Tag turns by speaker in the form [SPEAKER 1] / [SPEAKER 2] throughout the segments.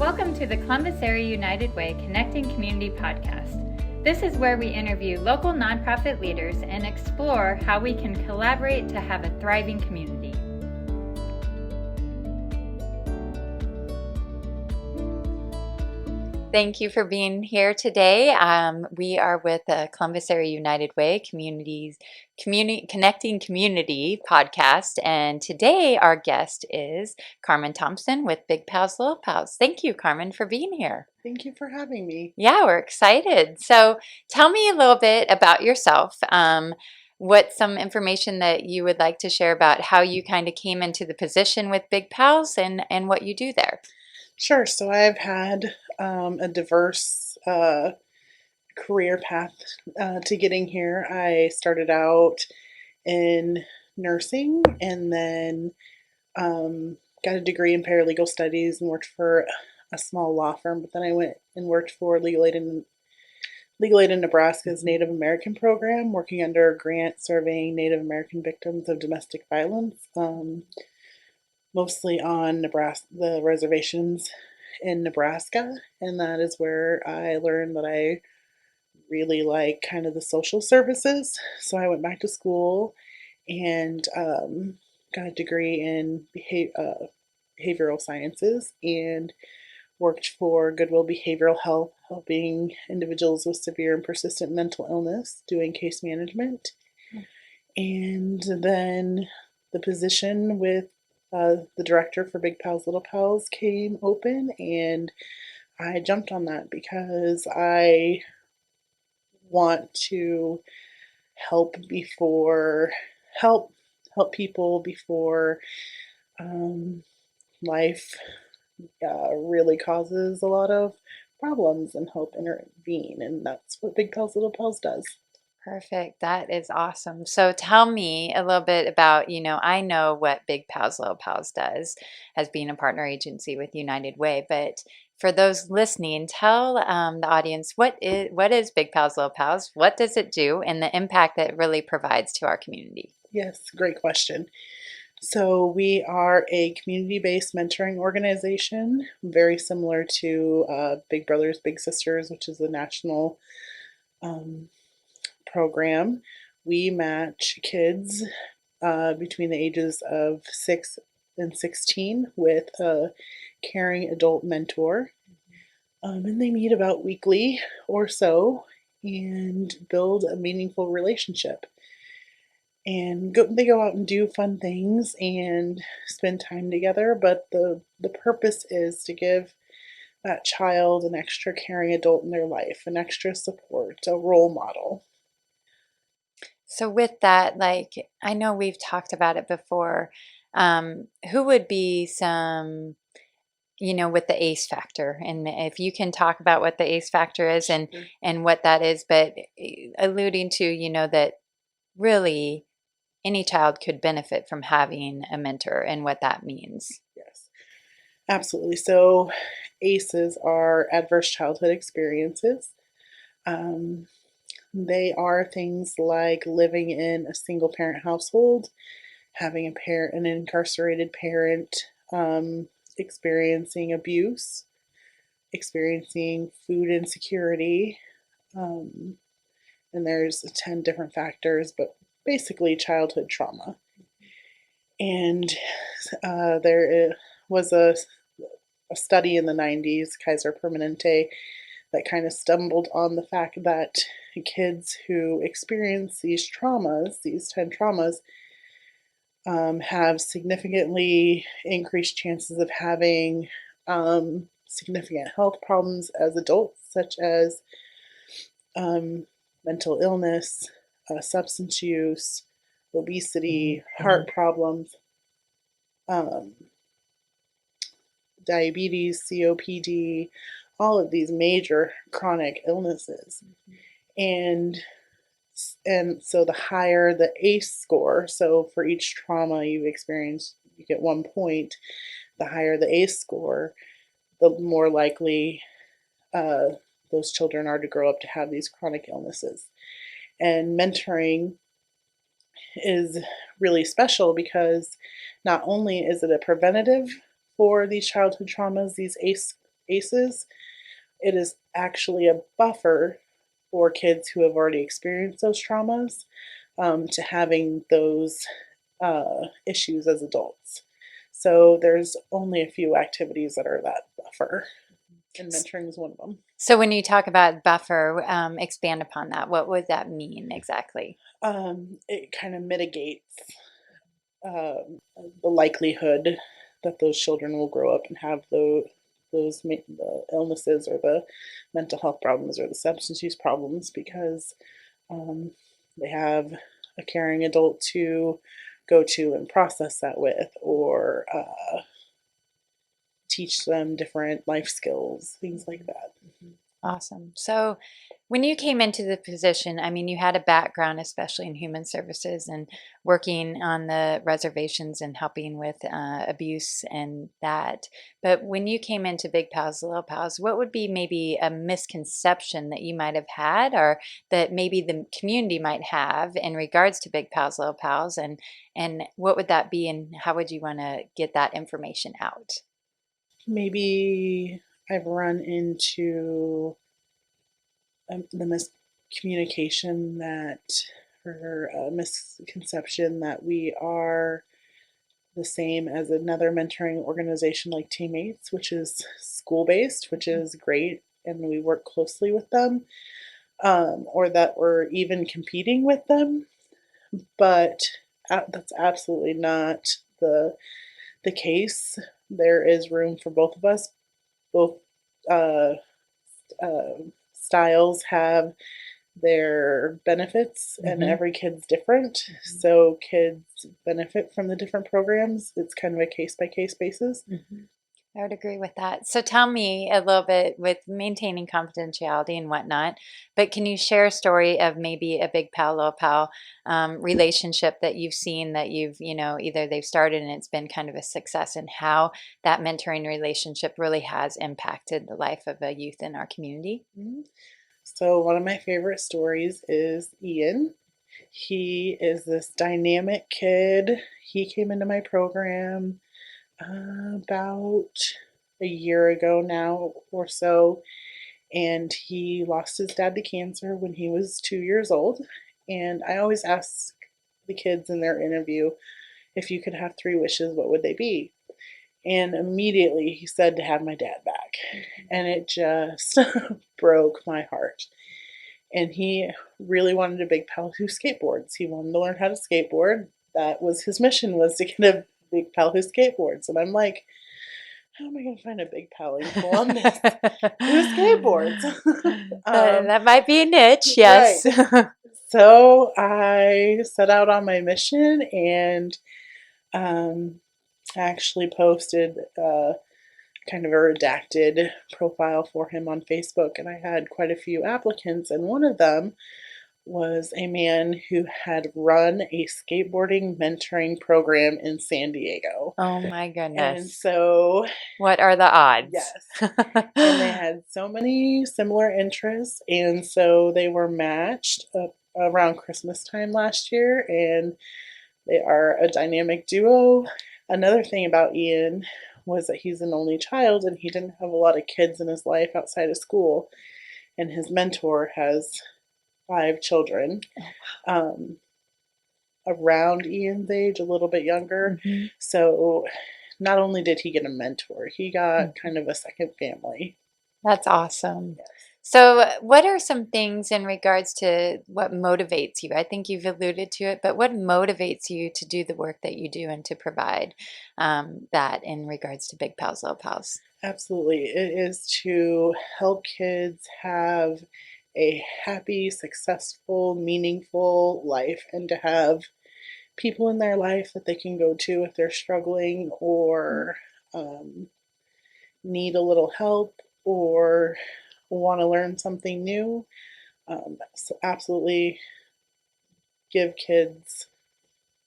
[SPEAKER 1] Welcome to the Columbus Area United Way Connecting Community podcast. This is where we interview local nonprofit leaders and explore how we can collaborate to have a thriving community. Thank you for being here today. We are with the Columbus Area United Way Connecting Community podcast, and today our guest is Karmen Thompson with Big Pals, Little Pals. Thank you, Karmen, for being here.
[SPEAKER 2] Thank you for having me.
[SPEAKER 1] Yeah, we're excited. So tell me a little bit about yourself. What's some information that you would like to share about how you kind of came into the position with Big Pals and what you do there?
[SPEAKER 2] Sure. So I've had a diverse career path to getting here. I started out in nursing and then got a degree in paralegal studies and worked for a small law firm. But then I went and worked for Legal Aid in Nebraska's Native American program, working under a grant serving Native American victims of domestic violence. Mostly on the reservations in Nebraska, and that is where I learned that I really like kind of the social services. So I went back to school and got a degree in behavioral sciences and worked for Goodwill Behavioral Health, helping individuals with severe and persistent mental illness, doing case management. And then the position with the director for Big Pals, Little Pals came open, and I jumped on that because I want to help people before life really causes a lot of problems, and help intervene, and that's what Big Pals, Little Pals does.
[SPEAKER 1] Perfect. That is awesome. So tell me a little bit about, I know what Big Pals, Little Pals does as being a partner agency with United Way, but for those listening, tell the audience what is Big Pals, Little Pals, what does it do, and the impact that it really provides to our community.
[SPEAKER 2] Yes, great question. So we are a community-based mentoring organization, very similar to Big Brothers, Big Sisters, which is a national program. We match kids between the ages of 6 and 16 with a caring adult mentor. And they meet about weekly or so and build a meaningful relationship. And they go out and do fun things and spend time together, but the purpose is to give that child an extra caring adult in their life, an extra support, a role model.
[SPEAKER 1] So with that, I know we've talked about it before, who would be some, with the ACE factor, and if you can talk about what the ACE factor is and what that is, but alluding to, that really any child could benefit from having a mentor and what that means.
[SPEAKER 2] Yes, absolutely. So ACEs are adverse childhood experiences. They are things like living in a single parent household, having an incarcerated parent, experiencing abuse, experiencing food insecurity, and there's 10 different factors, but basically childhood trauma. And there was a study in the 90s, Kaiser Permanente, that kind of stumbled on the fact that kids who experience these 10 traumas, have significantly increased chances of having significant health problems as adults, such as mental illness, substance use, obesity, heart problems, diabetes, COPD, all of these major chronic illnesses. And so the higher the ACE score, so for each trauma you've experienced, you get 1 point. The higher the ACE score, the more likely those children are to grow up to have these chronic illnesses. And mentoring is really special because not only is it a preventative for these childhood traumas, these ACE ACEs, it is actually a buffer for kids who have already experienced those traumas to having those issues as adults. So there's only a few activities that are that buffer, and mentoring is one of them.
[SPEAKER 1] So when you talk about buffer, expand upon that. What would that mean exactly?
[SPEAKER 2] It kind of mitigates the likelihood that those children will grow up and have the illnesses or the mental health problems or the substance use problems because um, they have a caring adult to go to and process that with, or teach them different life skills, things like that.
[SPEAKER 1] Awesome. So, when you came into the position, I mean, you had a background, especially in human services and working on the reservations and helping with abuse and that. But when you came into Big Pals, Little Pals, what would be maybe a misconception that you might have had, or that maybe the community might have in regards to Big Pals, Little Pals, and what would that be, and how would you want to get that information out?
[SPEAKER 2] Maybe I've run into the miscommunication that, or a misconception that we are the same as another mentoring organization like Teammates, which is school based, which is great, and we work closely with them, or that we're even competing with them. But that's absolutely not the case. There is room for both of us. Both uh, uh, styles have their benefits, and
[SPEAKER 1] Mm-hmm.
[SPEAKER 2] every kid's different. So kids benefit from the different programs. It's kind of a case by case basis.
[SPEAKER 1] Mm-hmm. I would agree with that. So tell me a little bit with maintaining confidentiality and whatnot, but can you share a story of maybe a big pal, little pal relationship that you've seen that you've, either they've started and it's been kind of a success, and how that mentoring relationship really has impacted the life of a youth in our community?
[SPEAKER 2] Mhm. So, one of my favorite stories is Ian. He is this dynamic kid. He came into my program about a year ago now or so, and he lost his dad to cancer when he was 2 years old. And I always ask the kids in their interview, if you could have three wishes, what would they be? And immediately he said to have my dad back. And it just broke my heart. And he really wanted a big pal who skateboards. He wanted to learn how to skateboard. That was his mission, was to get a big pal who skateboards. And I'm like, how am I going to find a big pal in Columbus who skateboards?
[SPEAKER 1] That might be a niche,
[SPEAKER 2] Right.
[SPEAKER 1] yes.
[SPEAKER 2] So I set out on my mission and um, actually posted kind of a redacted profile for him on Facebook. And I had quite a few applicants, and one of them was a man who had run a skateboarding mentoring program in San Diego.
[SPEAKER 1] Oh my
[SPEAKER 2] And
[SPEAKER 1] goodness.
[SPEAKER 2] so,
[SPEAKER 1] What are the odds?
[SPEAKER 2] yes, and they had so many similar interests, and so they were matched up around Christmas time last year, and they are a dynamic duo. Another thing about Ian was that he's an only child and he didn't have a lot of kids in his life outside of school, and his mentor has five children um, around Ian's age, a little bit younger.
[SPEAKER 1] Mhm.
[SPEAKER 2] So not only did he get a mentor, he got
[SPEAKER 1] Mhm.
[SPEAKER 2] kind of a second family.
[SPEAKER 1] That's awesome.
[SPEAKER 2] Yes.
[SPEAKER 1] So, what are some things in regards to what motivates you? I think you've alluded to it, but what motivates you to do the work that you do and to provide that in regards to Big Pals, Little Pals?
[SPEAKER 2] Absolutely. It is to help kids have a happy, successful, meaningful life, and to have people in their life that they can go to if they're struggling or um, need a little help or want to learn something new. So absolutely give kids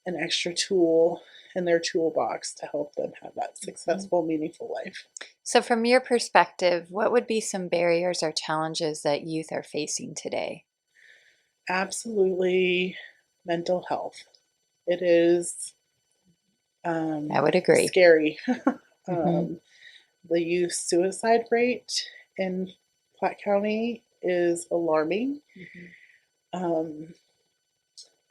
[SPEAKER 2] an extra tool in their toolbox to help them have that
[SPEAKER 1] Mhm.
[SPEAKER 2] successful, meaningful life.
[SPEAKER 1] So, from your perspective, what would be some barriers or challenges that youth are facing today?
[SPEAKER 2] Absolutely mental health. It is
[SPEAKER 1] I would agree.
[SPEAKER 2] scary.
[SPEAKER 1] Hmm.
[SPEAKER 2] um, The youth suicide rate in Platte County is alarming.
[SPEAKER 1] Mhm.
[SPEAKER 2] Um,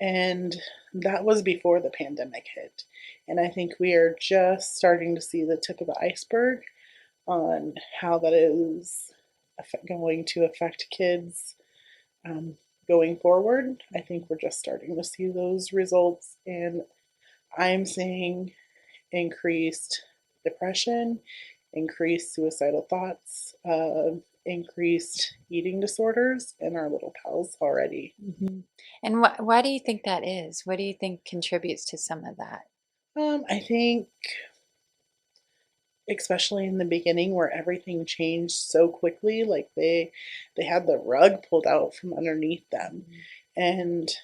[SPEAKER 2] and that was before the pandemic hit. And I think we are just starting to see the tip of the iceberg on how that is going to affect kids um, going forward. I think we're just starting to see those results, and I'm seeing increased depression, increased suicidal thoughts, increased eating disorders in our little pals already.
[SPEAKER 1] Mhm. And why do you think that is? What do you think contributes to some of that?
[SPEAKER 2] I think, especially in the beginning, where everything changed so quickly, like they had the rug pulled out from underneath them,
[SPEAKER 1] Mhm.
[SPEAKER 2] and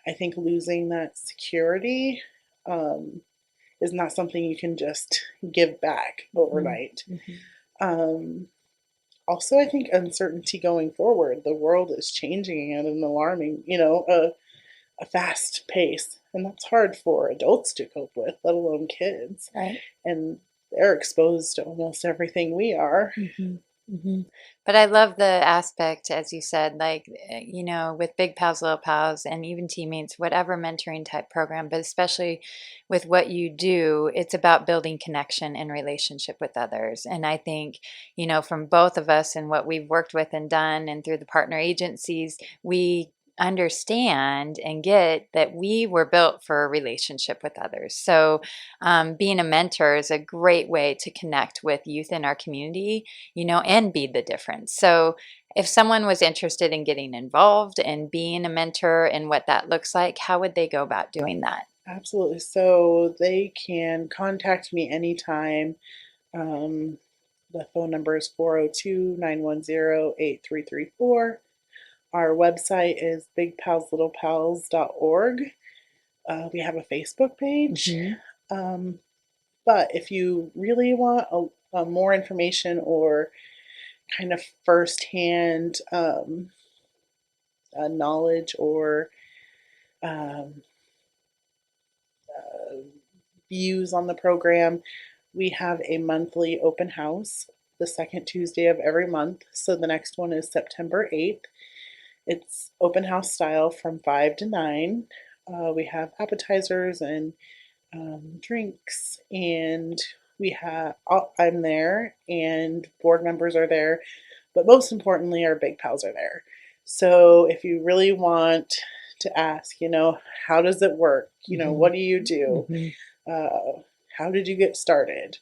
[SPEAKER 2] I think losing that security um, is not something you can just give back
[SPEAKER 1] Mhm.
[SPEAKER 2] overnight.
[SPEAKER 1] Mhm.
[SPEAKER 2] Um, Also, I think uncertainty going forward. The world is changing at an alarming, a fast pace, and that's hard for adults to cope with, let alone kids.
[SPEAKER 1] Right.
[SPEAKER 2] And they're exposed to almost everything we are.
[SPEAKER 1] hmm hmm But I love the aspect, as you said, like, with Big Pals, Little Pals, and even teammates, whatever mentoring type program, but especially with what you do, it's about building connection and relationship with others. And I think, from both of us and what we've worked with and done, and through the partner agencies, we understand and get that we were built for a relationship with others. So, being a mentor is a great way to connect with youth in our community, and be the difference. So, if someone was interested in getting involved and being a mentor and what that looks like, how would they go about doing that?
[SPEAKER 2] Absolutely. So they can contact me anytime. Um, the phone number is 402-910-8334. Our website is bigpalslittlepals.org. We have a Facebook page.
[SPEAKER 1] hmm
[SPEAKER 2] Um, but if you really want a more information or kind of firsthand knowledge or um, uh, views on the program, we have a monthly open house the second Tuesday of every month. So the next one is September 8th. It's open house style from 5 to 9. We have appetizers and drinks, and I'm there, and board members are there, but most importantly, our big pals are there. So if you really want to ask, how does it work?
[SPEAKER 1] hmm
[SPEAKER 2] What do you do?
[SPEAKER 1] hmm
[SPEAKER 2] Uh, how did you get started?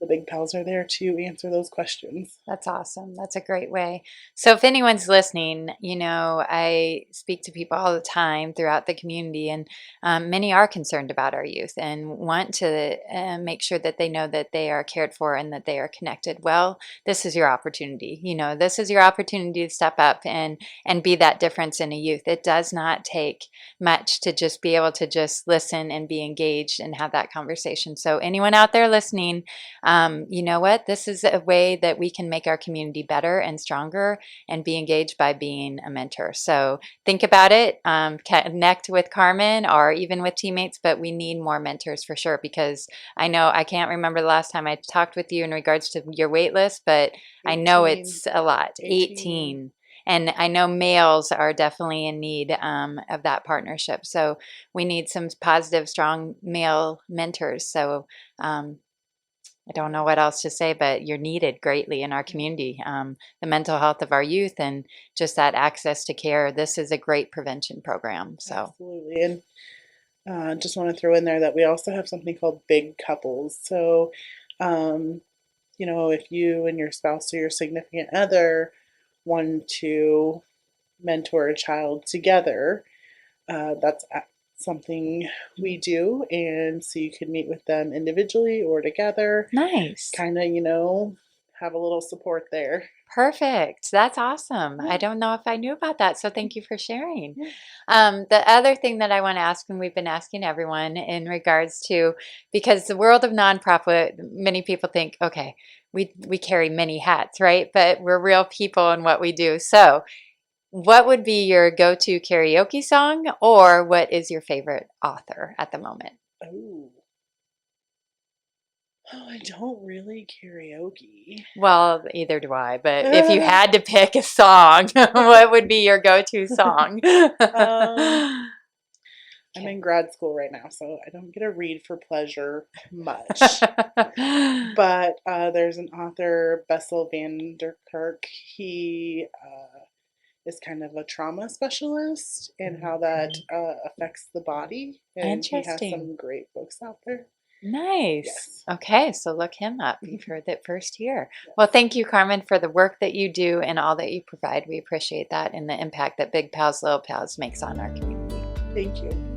[SPEAKER 2] The big pals are there to answer those questions.
[SPEAKER 1] That's awesome. That's a great way. So, if anyone's listening, I speak to people all the time throughout the community, and many are concerned about our youth and want to make sure that they know that they are cared for and that they are connected. Well, this is your opportunity. This is your opportunity to step up and be that difference in a youth. It does not take much to just be able to just listen and be engaged and have that conversation. So, anyone out there listening, you know what? This is a way that we can make our community better and stronger and be engaged by being a mentor. So think about it, connect with Carmen or even with teammates, but we need more mentors for sure, because I know I can't remember the last time I talked with you in regards to your wait list, but I know
[SPEAKER 2] 18,
[SPEAKER 1] it's a lot,
[SPEAKER 2] 18.
[SPEAKER 1] 18. And I know males are definitely in need of that partnership. So we need some positive, strong male mentors. So um, I don't know what else to say, but you're needed greatly in our community. The mental health of our youth and just that access to care. This is a great prevention program. So,
[SPEAKER 2] Absolutely. And just want to throw in there that we also have something called big couples. So, um, if you and your spouse or your significant other want to mentor a child together, that's something we do. And so you can meet with them individually or together,
[SPEAKER 1] nice.
[SPEAKER 2] kind of, have a little support there.
[SPEAKER 1] Perfect. That's awesome. I
[SPEAKER 2] Yeah,
[SPEAKER 1] don't know if I knew about that. So thank you for sharing.
[SPEAKER 2] yeah.
[SPEAKER 1] The other thing that I want to ask, and we've been asking everyone in regards to, because the world of nonprofit, many people think, okay, we carry many hats, right? But we're real people in what we do. So, what would be your go-to karaoke song, or what is your favorite author at the moment?
[SPEAKER 2] Oh, Oh, I don't really karaoke.
[SPEAKER 1] Well, either do I, but if you had to pick a song, what would be your go-to song?
[SPEAKER 2] um, I'm
[SPEAKER 1] Okay.
[SPEAKER 2] in grad school right now, so I don't get to read for pleasure much. But there's an author, Bessel van der Kolk. He is kind of a trauma specialist and how that affects the body, and he has
[SPEAKER 1] Interesting.
[SPEAKER 2] some great books out there.
[SPEAKER 1] Nice.
[SPEAKER 2] Yes.
[SPEAKER 1] Okay, so look him up. You've heard that first here. Well, thank you, Carmen, for the work that you do and all that you provide. We appreciate that and the impact that Big Pals, Little Pals makes on our community.
[SPEAKER 2] Thank you.